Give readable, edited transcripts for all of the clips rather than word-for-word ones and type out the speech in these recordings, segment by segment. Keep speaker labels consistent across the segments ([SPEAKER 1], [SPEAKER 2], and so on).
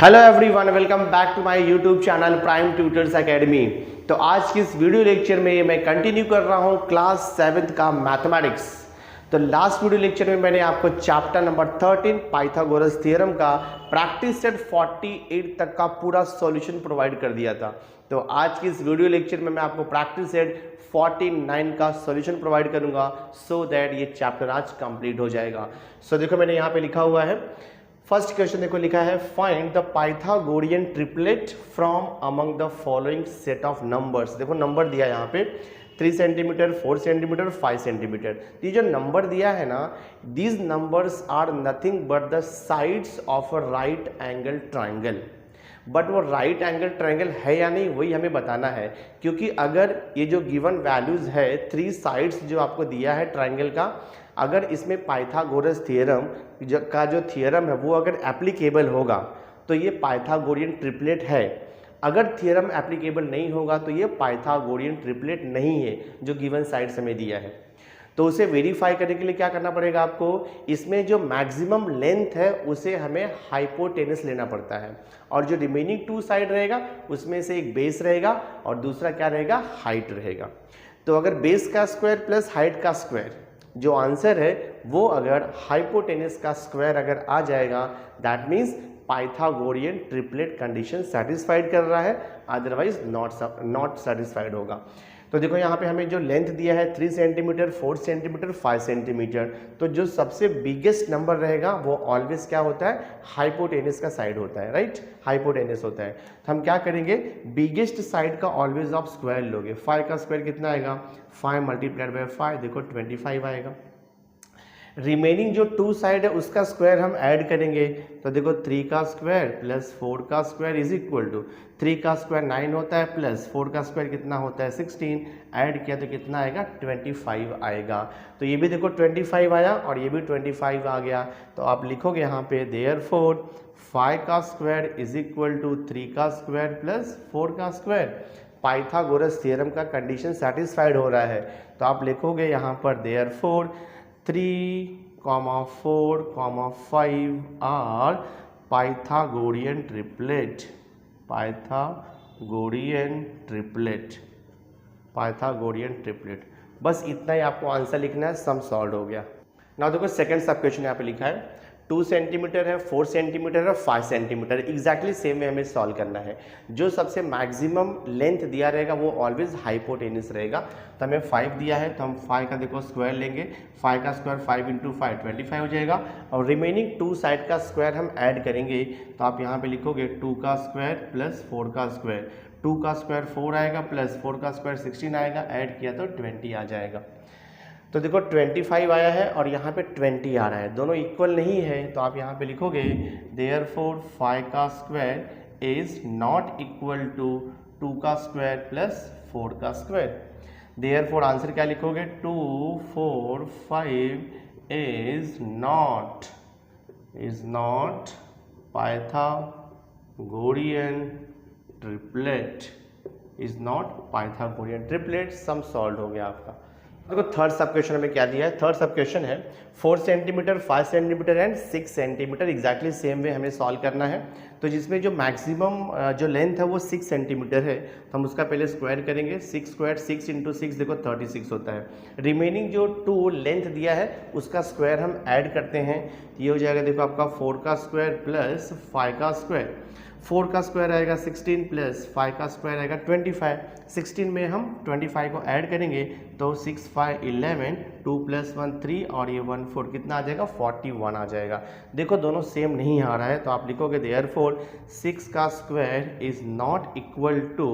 [SPEAKER 1] Hello everyone, welcome back to my YouTube channel prime tutors academy. तो आज की इस वीडियो लेक्चर में मैं कंटिन्यू कर रहा हूं क्लास 7th का मैथमेटिक्स। तो लास्ट वीडियो लेक्चर में मैंने आपको चैप्टर नंबर 13 पाइथागोरस थ्योरम का प्रैक्टिस सेट 48 तक का पूरा सॉल्यूशन प्रोवाइड कर दिया था। तो आज की इस वीडियो लेक्चर में मैं आपको प्रैक्टिस सेट 49 का सॉल्यूशन प्रोवाइड करूंगा सो दैट ये चैप्टर आज कंप्लीट हो जाएगा। सो देखो मैंने यहाँ पे लिखा हुआ है, फर्स्ट क्वेश्चन देखो लिखा है, find the Pythagorean triplet from among the following set of numbers. देखो नंबर दिया यहाँ पे 3 सेंटीमीटर, 4 सेंटीमीटर, 5 सेंटीमीटर। ये जो नंबर दिया है ना, these numbers are nothing but the sides of a right angle triangle. But वो राइट एंगल ट्रायंगल है या नहीं वही हमें बताना है, क्योंकि अगर ये जो गिवन वैल्यूज है 3 साइड्स जो आपको दिया है ट्रायंगल का, अगर इसमें पाइथागोरस थ्योरम का जो थ्योरम है वो अगर एप्लीकेबल होगा तो ये पाइथागोरियन ट्रिपलेट है। अगर थ्योरम एप्लीकेबल नहीं होगा तो ये पाइथागोरियन ट्रिपलेट नहीं है जो गिवन साइड्स हमें दिया है। तो उसे वेरीफाई करने के लिए क्या करना पड़ेगा आपको, इसमें जो मैक्सिमम लेंथ है उसे हमें हाइपोटेनस लेना पड़ता है, और जो रिमेनिंग 2 साइड रहेगा उसमें से एक बेस रहेगा और दूसरा क्या रहेगा, हाइट रहेगा। तो अगर बेस का स्क्वायर प्लस हाइट का स्क्वायर, जो आंसर है वो अगर हाइपोटेनस का स्क्वायर अगर आ जाएगा, that means Pythagorean triplet condition satisfied कर रहा है, अदरवाइज नॉट सेटिस्फाइड होगा। तो देखो यहाँ पे हमें जो लेंथ दिया है 3 सेंटीमीटर, 4 सेंटीमीटर, 5 सेंटीमीटर, तो जो सबसे बिगेस्ट नंबर रहेगा वो ऑलवेज क्या होता है, हाइपोटेनस का साइड होता है, राइट, हाइपोटेनस होता है। तो हम क्या करेंगे, बिगेस्ट साइड का ऑलवेज आप स्क्वायर लोगे। 5 का स्क्वायर कितना आएगा, 5 मल्टीप्लाइड बाय 5, देखो 25 आएगा। रिमेनिंग जो 2 साइड है उसका स्क्वायर हम ऐड करेंगे, तो देखो 3 का स्क्वायर प्लस 4 का स्क्वायर इज इक्वल टू 3 का स्क्वायर 9 होता है प्लस 4 का स्क्वायर कितना होता है 16, ऐड किया तो कितना आएगा 25 आएगा। तो ये भी देखो 25 आया और ये भी 25 आ गया। तो आप लिखोगे यहाँ पे देयरफॉर 5 का स्क्वायर इज इक्वल टू 3 का स्क्वायर प्लस 4 का स्क्वायर। पाइथागोरस थ्योरम का कंडीशन सेटिस्फाइड हो रहा है, तो आप लिखोगे यहाँ पर therefore 3, 4, 5 are Pythagorean triplet, Pythagorean triplet, Pythagorean triplet। बस इतना ही आपको आंसर लिखना है, सम सॉल्व हो गया। ना देखो सेकंड सब क्वेश्चन यहाँ पे लिखा है, 2 सेंटीमीटर है, 4 सेंटीमीटर है, 5 सेंटीमीटर, एग्जैक्टली सेम में हमें सॉल्व करना है। जो सबसे मैक्सिमम लेंथ दिया रहेगा वो ऑलवेज हाइपोटेनस रहेगा। तो हमें 5 दिया है तो हम 5 का देखो स्क्वायर लेंगे, 5 का स्क्वायर 5 इंटू 5 25 हो जाएगा, और रिमेनिंग 2 साइड का स्क्वायर हम ऐड करेंगे। तो आप यहाँ पे लिखोगे 2 का स्क्वायर प्लस 4 का स्क्वायर, 2 का स्क्वायर 4 आएगा प्लस 4 का स्क्वायर 16 आएगा, ऐड किया तो 20 आ जाएगा। तो देखो 25 आया है और यहाँ पे 20 आ रहा है, दोनों इक्वल नहीं है, तो आप यहाँ पे लिखोगे देयरफॉर 5 का square is not equal to 2 का स्क्वायर प्लस 4 का स्क्वायर। देयरफॉर आंसर क्या लिखोगे, 2, 4, 5 is not Pythagorean triplet, is not Pythagorean triplet. Sum solve हो गया आपका। देखो थर्ड सब क्वेश्चन में क्या दिया है, थर्ड सब क्वेश्चन है 4 centimetre, 5 centimetre and 6 centimetre, exactly same way हमें सॉल्व करना है। तो जिसमें जो मैक्सिमम जो लेंथ है वो 6 सेंटीमीटर है, तो हम उसका पहले स्क्वायर करेंगे। 6 स्क्वायर 6 इंटू 6 देखो 36 होता है। रिमेनिंग जो 2 लेंथ दिया है उसका स्क्वायर हम ऐड करते हैं, ये हो जाएगा देखो आपका 4 का स्क्वायर प्लस 5 का स्क्वायर। 4 का स्क्वायर आएगा 16 प्लस 5 का स्क्वायर आएगा 25। 16 में हम 25 को ऐड करेंगे तो 6, 5, 11, 2 + 1 3 और ये 1 4 कितना आ जाएगा 41 आ जाएगा। देखो दोनों सेम नहीं आ रहा है, तो आप लिखोगे देयरफॉर 6 का square is not equal to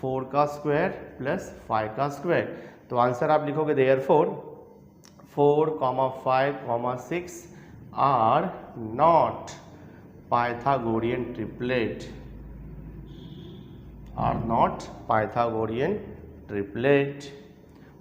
[SPEAKER 1] 4 का स्क्वायर प्लस 5 का स्क्वायर। तो आंसर आप लिखोगे therefore 4, 5, 6 are not Pythagorean triplet, are not Pythagorean triplet।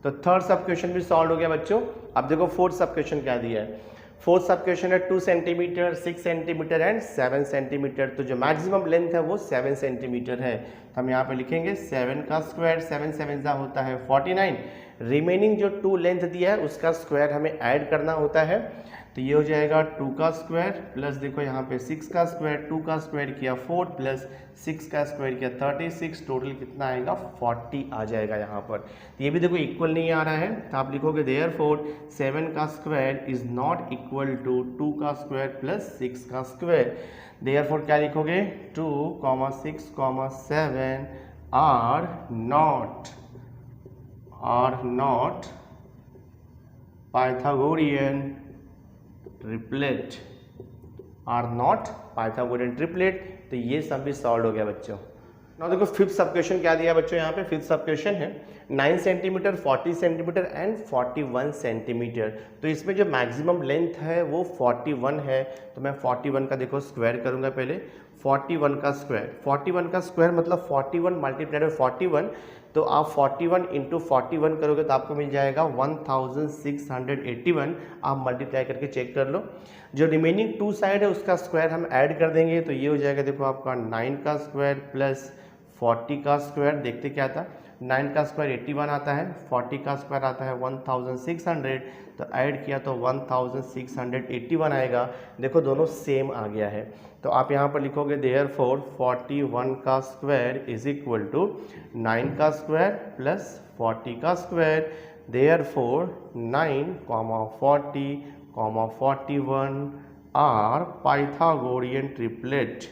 [SPEAKER 1] तो थर्ड सब क्वेश्चन भी सॉल्व हो गया बच्चों। अब देखो फोर्थ सब क्वेश्चन क्या दिया है, फोर्थ सब क्वेश्चन है 2 सेंटीमीटर, 6 सेंटीमीटर एंड 7 सेंटीमीटर। तो जो मैक्सिमम लेंथ है वो 7 सेंटीमीटर है, तो हम यहाँ पे लिखेंगे 7 का स्क्वायर, 7 7 होता है 49। रिमेनिंग जो 2 लेंथ दिया है उसका स्क्वायर हमें ऐड करना होता है। तो ये हो जाएगा 2 का स्क्वायर प्लस देखो यहाँ पे 6 का स्क्वायर, 2 का स्क्वायर किया 4 प्लस 6 का स्क्वायर किया 36, टोटल कितना आएगा 40 आ जाएगा यहाँ पर। तो ये भी देखो इक्वल नहीं आ रहा है, तो आप लिखोगे देयरफॉर 7 का square is not equal to 2 का स्क्वायर प्लस 6 का स्क्वायर। देयरफॉर क्या लिखोगे 2, 6, 7 are not Pythagorean triplet, are not Pythagorean triplet. तो ये सब भी सॉल्व हो गया बच्चों। ना देखो फिफ्थ सब क्वेश्चन क्या दिया बच्चों, यहाँ पे फिफ्थ सब क्वेश्चन है 9 सेंटीमीटर, 40 सेंटीमीटर एंड 41 सेंटीमीटर। तो इसमें जो मैक्सिमम लेंथ है वो 41 है। तो मैं 41 का देखो स्क्वायर करूंगा पहले, 41 का स्क्वायर मतलब 41 मल्टीप्लाइड बाय 41। तो आप 41 इंटू 41 करोगे तो आपको मिल जाएगा 1681। आप मल्टीप्लाई करके चेक कर लो। जो रिमेनिंग 2 साइड है उसका स्क्वायर हम ऐड कर देंगे, तो ये हो जाएगा देखो आपका 9 का स्क्वायर प्लस 40 का स्क्वायर। देखते क्या था, 9 का स्क्वायर 81 आता है, 40 का स्क्वायर आता है 1600। तो ऐड किया तो 1681 आएगा। देखो दोनों सेम आ गया है। तो आप यहाँ पर लिखोगे देयरफॉर 41 का स्क्वायर इज इक्वल टू 9 का स्क्वायर प्लस 40 का square. Therefore 9, 40, 41 are Pythagorean triplet.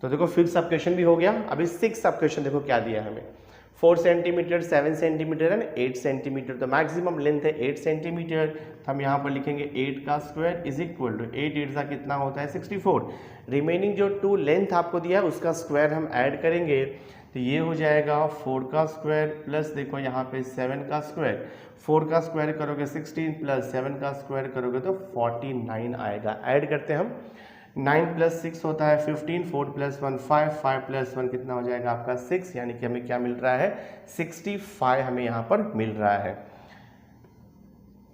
[SPEAKER 1] तो देखो फिफ्थ सब क्वेश्चन भी हो गया। अभी सिक्स सब क्वेश्चन देखो क्या दिया है हमें, 4 सेंटीमीटर, 7 सेंटीमीटर एंड 8 सेंटीमीटर। तो मैक्सिमम लेंथ है 8 सेंटीमीटर। तो हम यहाँ पर लिखेंगे 8 का स्क्वायर इज इक्वल टू 8 8 का कितना होता है 64। रिमेनिंग जो 2 लेंथ आपको दिया है उसका स्क्वायर हम ऐड करेंगे, तो ये हो जाएगा 4 का स्क्वायर प्लस देखो यहाँ पे 7 का स्क्वायर। 4 का स्क्वायर करोगे 16 प्लस 7 का स्क्वायर करोगे तो 49 आएगा। ऐड करते हैं हम, 9 प्लस 6 होता है 15, 4 प्लस 1 5, 5 प्लस 1 कितना हो जाएगा आपका 6, यानी कि हमें क्या मिल रहा है 65 हमें यहाँ पर मिल रहा है।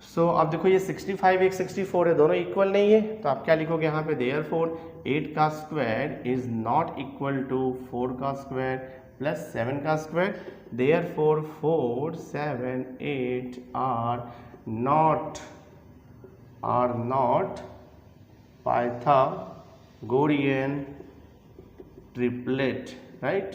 [SPEAKER 1] सो अब देखो ये 65 एक 64 है, दोनों इक्वल नहीं है। तो आप क्या लिखोगे यहाँ पे देयरफॉर 8 का square is not equal to 4 का स्क्वायर प्लस 7 का square. Therefore 4, 7, 8 are not Pythagorean triplet, right,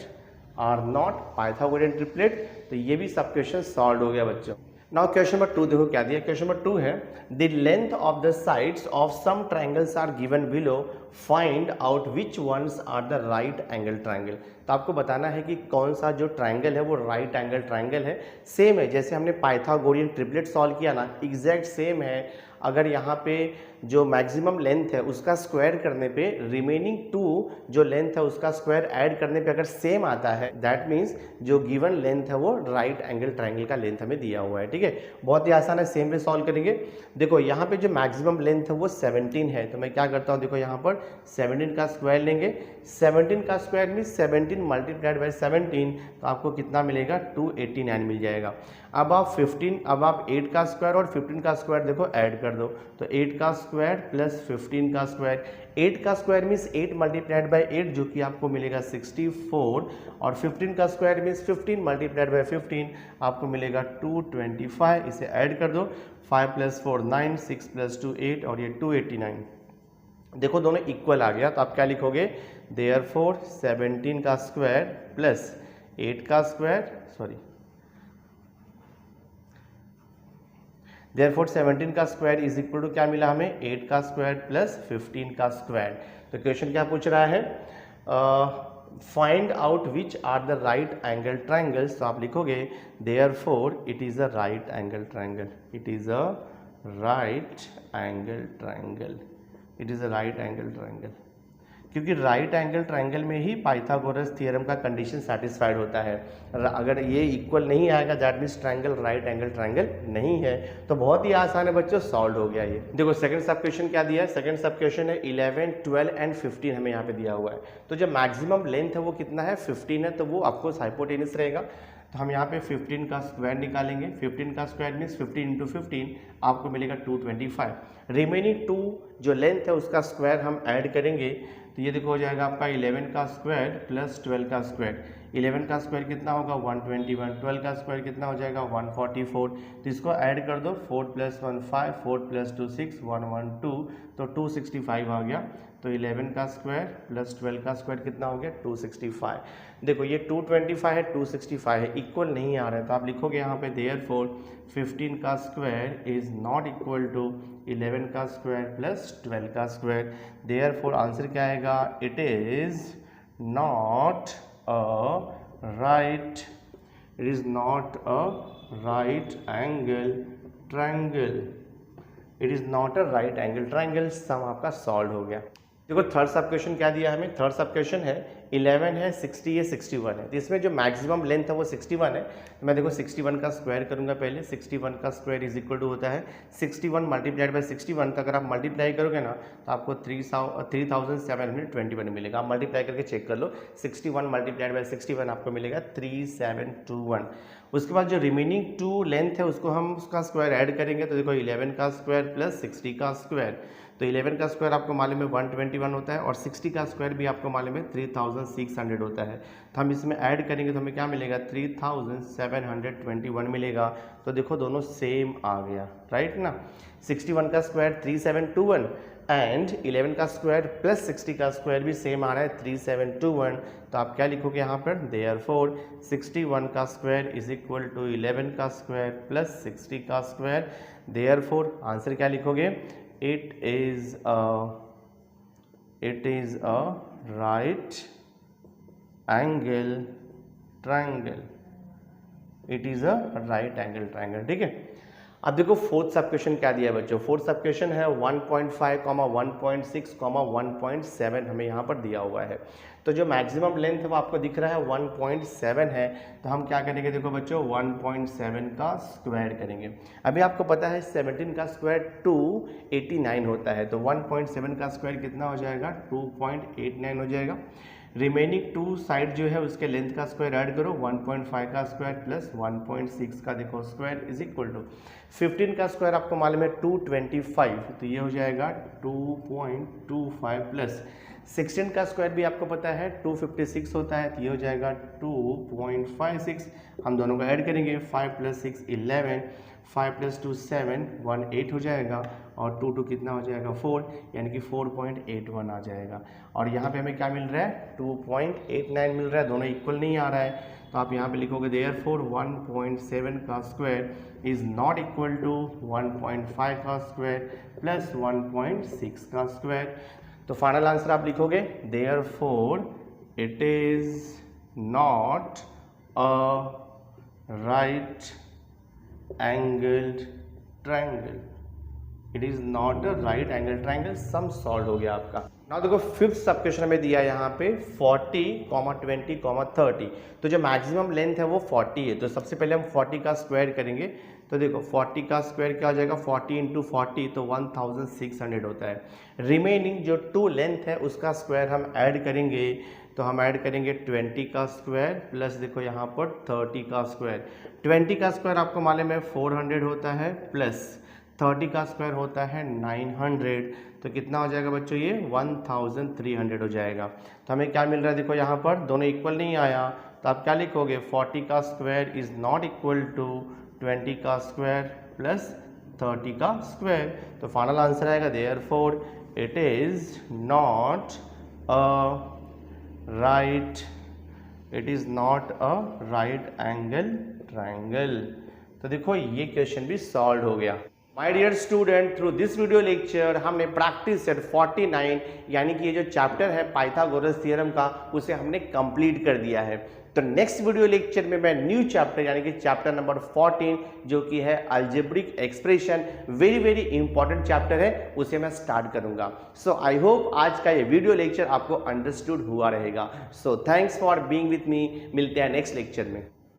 [SPEAKER 1] are not Pythagorean triplet. तो ये भी सब क्वेश्चन सॉल्व हो गया बच्चों। नाउ क्वेश्चन नंबर 2 देखो क्या दिया। क्वेश्चन नंबर 2 है the length of the sides of some triangles are given below, find out which ones are the right angle triangle. तो आपको बताना है कि कौन सा जो ट्रायंगल है वो राइट एंगल ट्रायंगल है। सेम है जैसे हमने पाइथागोरियन ट्रिपलेट सॉल्व किया ना, एग्जैक्ट सेम है। अगर यहाँ पे जो मैक्सिमम लेंथ है उसका स्क्वायर करने पे रिमेनिंग 2 जो लेंथ है उसका स्क्वायर ऐड करने पे अगर सेम आता है, दैट मीन्स जो गिवन लेंथ है वो राइट एंगल ट्रायंगल का लेंथ हमें दिया हुआ है। ठीक है, बहुत ही आसान है, सेम वे सॉल्व करेंगे। देखो यहाँ पे जो मैक्सिमम लेंथ है वो 17 है, तो मैं क्या करता हूँ, देखो यहाँ पर 17 का स्क्वायर लेंगे। 17 का स्क्वायर मीन्स 17 मल्टीप्लाइड बाई 17, तो आपको कितना मिलेगा 289 मिल जाएगा। अब आप 8 का स्क्वायर और 15 का स्क्वायर देखो ऐड कर दो, तो 8 का स्क्वायर प्लस 15 का स्क्वायर। 8 का स्क्वायर मीन्स 8 मल्टीप्लाइड बाई 8 जो कि आपको मिलेगा 64, और 15 का स्क्वायर मीन्स 15 मल्टीप्लाइड बाई 15 आपको मिलेगा 225। इसे ऐड कर दो, 5 प्लस 4 9, 6 प्लस 2 8 और ये 289। देखो दोनों इक्वल आ गया, तो आप क्या लिखोगे देयरफॉर 17 का स्क्वायर प्लस 8 का स्क्वायर, देयरफॉर 17 का स्क्वायर इज इक्वल टू क्या मिला हमें 8 का स्क्वायर प्लस 15 का स्क्वायर। तो क्वेश्चन क्या पूछ रहा है, find out which are the right angle triangles. तो आप लिखोगे therefore it is a right angle triangle, it is a right angle triangle, it is a right angle triangle, क्योंकि राइट एंगल ट्रायंगल में ही पाइथागोरस थ्योरम का condition satisfied होता है। अगर ये इक्वल नहीं आएगा that means triangle right angle triangle नहीं है। तो बहुत ही आसान है बच्चों, सॉल्व हो गया ये। देखो सेकंड सब क्वेश्चन क्या दिया है, सेकंड सब क्वेश्चन है 11, 12 एंड 15 हमें यहाँ पे दिया हुआ है। तो जो मैक्सिमम लेंथ है वो कितना है 15 है, तो वो ऑफकोर्स हाइपोटेनस रहेगा। तो हम यहाँ पे 15 का स्क्वायर निकालेंगे। 15 का स्क्वायर मीन्स 15 इंटू 15 आपको मिलेगा 225। रिमेनिंग 2 जो लेंथ है उसका स्क्वायर हम ऐड करेंगे, तो ये देखो हो जाएगा आपका 11 का स्क्वायर प्लस 12 का स्क्वायर। 11 का स्क्वायर कितना होगा 121, 12 का स्क्वायर कितना हो जाएगा 144, तो इसको ऐड कर दो 4 + 1 5, 4 + 2 6, 112, तो 265 आ गया। तो 11 का स्क्वायर प्लस 12 का स्क्वायर कितना हो गया 265। देखो ये 225 है 265 है, इक्वल नहीं आ रहा है, तो आप लिखोगे यहाँ पे देयरफॉर 15 का square is not equal to 11 का स्क्वायर प्लस 12 का स्क्वायर। देयरफॉर आंसर क्या आएगा, it is not a right, it is not a right angle triangle, it is not a right angle triangle. Sum आपका solve हो गया। देखो third sub question क्या दिया हमें, थर्ड सब क्वेश्चन है 11 है 60 है 61 है, तो इसमें जो मैक्सिमम लेंथ है वो 61 है। तो मैं देखो 61 का स्क्वायर करूंगा पहले, 61 का स्क्वायर इज इक्वल टू होता है 61 मल्टीप्लाइड बाय 61, तो अगर आप मल्टीप्लाई करोगे ना तो आपको 3721 मिलेगा। आप मल्टीप्लाई करके चेक कर लो, 61 मल्टीप्लाइड बाय 61 आपको मिलेगा 3721। उसके बाद जो रिमेनिंग 2 लेंथ है उसको हम उसका स्क्वायर ऐड करेंगे, तो देखो 11 का स्क्वायर प्लस 60 का स्क्वायर, तो 11 का स्क्वायर आपको मालूम है 121 होता है और 60 का स्क्वायर भी आपको मालूम है 3600 होता है। तो हम इसमें ऐड करेंगे तो हमें क्या मिलेगा 3721 मिलेगा। तो देखो दोनों सेम आ गया, राइट ना। 61 का स्क्वायर 3721 एंड 11 का स्क्वायर प्लस 60 का स्क्वायर भी सेम आ रहा है 3721। तो आप क्या लिखोगे यहाँ पर, देयरफॉर 61 का स्क्वायर इज इक्वल टू 11 का स्क्वायर प्लस 60 का स्क्वायर। देयरफॉर आंसर क्या लिखोगे, it is a right angle triangle, it is a right angle triangle। ठीक है, अब देखो फोर्थ सब क्वेश्चन क्या दिया है बच्चों। फोर्थ सब क्वेश्चन है 1.5, 1.6, 1.7 हमें यहाँ पर दिया हुआ है। तो जो मैक्सिमम लेंथ है वो आपको दिख रहा है 1.7 है, तो हम क्या करेंगे देखो बच्चों 1.7 का स्क्वायर करेंगे। अभी आपको पता है 17 का स्क्वायर 289 होता है, तो 1.7 का स्क्वायर कितना हो जाएगा 2.89 हो जाएगा। रिमेनिंग 2 साइड जो है उसके लेंथ का स्क्वायर ऐड करो, 1.5 का स्क्वायर प्लस 1.6 का देखो स्क्वायर इज इक्वल टू 15 का स्क्वायर आपको मालूम है 225, तो ये हो जाएगा 2.25 प्लस 16 का स्क्वायर भी आपको पता है 256 होता है, तो ये हो जाएगा 2.56। हम दोनों को ऐड करेंगे 5 + 6 11, 5 + 2 7, 18 हो जाएगा और 2 कितना हो जाएगा 4, यानी कि 4.81 आ जाएगा। और यहाँ पे हमें क्या मिल रहा है 2.89 मिल रहा है, दोनों इक्वल नहीं आ रहा है, तो आप यहाँ पे लिखोगे देयरफॉर 1.7 का square is not equal to 1.5 का स्क्वायर प्लस 1.6 का स्क्वायर। तो फाइनल आंसर आप लिखोगे therefore it is not a right angled triangle, it is not a right angle triangle. Sum solve हो गया आपका। ना देखो फिफ्थ सब क्वेश्चन में दिया यहाँ पे 40, 20, 30, तो जो मैक्सिमम लेंथ है वो 40 है। तो सबसे पहले हम 40 का स्क्वायर करेंगे, तो देखो 40 का स्क्वायर क्या हो जाएगा 40 × 40, तो 1600 होता है। रिमेनिंग जो 2 लेंथ है उसका स्क्वायर हम ऐड करेंगे, तो हम ऐड करेंगे 20 का स्क्वायर प्लस देखो यहाँ पर 30 का स्क्वायर। 20 का स्क्वायर आपको मालूम है 400 होता है प्लस 30 का स्क्वायर होता है 900, तो कितना हो जाएगा बच्चों ये 1300 हो जाएगा। तो हमें क्या मिल रहा है देखो यहाँ पर दोनों इक्वल नहीं आया, तो आप क्या लिखोगे 40 का square is not equal to 20 का स्क्वायर प्लस 30 का स्क्वायर। तो फाइनल आंसर आएगा therefore it is not a right, it is not a right angle triangle. तो देखो ये क्वेश्चन भी सॉल्व हो गया। My dear student, through this video lecture हमने प्रैक्टिस सेट 49 यानी कि ये जो चैप्टर है पाइथागोरस थ्योरम का उसे हमने कंप्लीट कर दिया है। तो नेक्स्ट वीडियो लेक्चर में मैं न्यू चैप्टर यानी कि चैप्टर नंबर 14 जो कि है algebraic expression, very very important chapter है, उसे मैं स्टार्ट करूंगा। सो आई होप आज का ये वीडियो लेक्चर आपको अंडरस्टूड हुआ रहेगा। So thanks for being with me, मिलते हैं नेक्स्ट लेक्चर में।